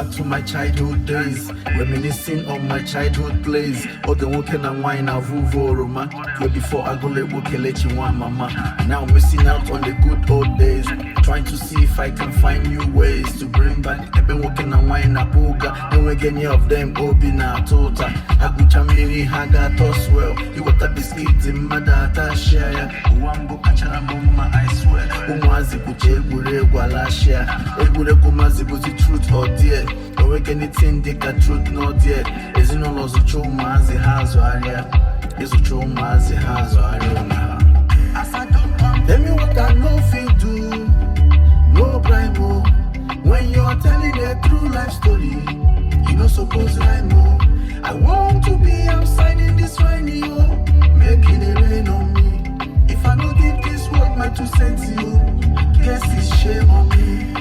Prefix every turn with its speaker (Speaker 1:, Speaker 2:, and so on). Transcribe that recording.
Speaker 1: back to my childhood days, reminiscing on my childhood plays. All the walking and wine of Roma. Where before I go let work let you want mama. Now missing out on the good old days. Trying to see if I can find new ways to bring back. I've been walking and wine a boga. And we get any of them obi na tota. Agucha miri haga toss well. You got a biscuit in madata share. Wambo kachara mama I swear. Umwazi kuche gure gwalashia. Egure kumazi buzi truth or dear. Awake anything they can truth not dear. Is no loss of chumazi hazo area. Is a chumazi hazo area. As I don't come, tell me what I know if you do. No bribe, when you're telling a true life story, you not supposed to lie more. I want to be outside in this rainy, making it rain on me. If I don't give this world my 2 cents, you guess it's shame on me.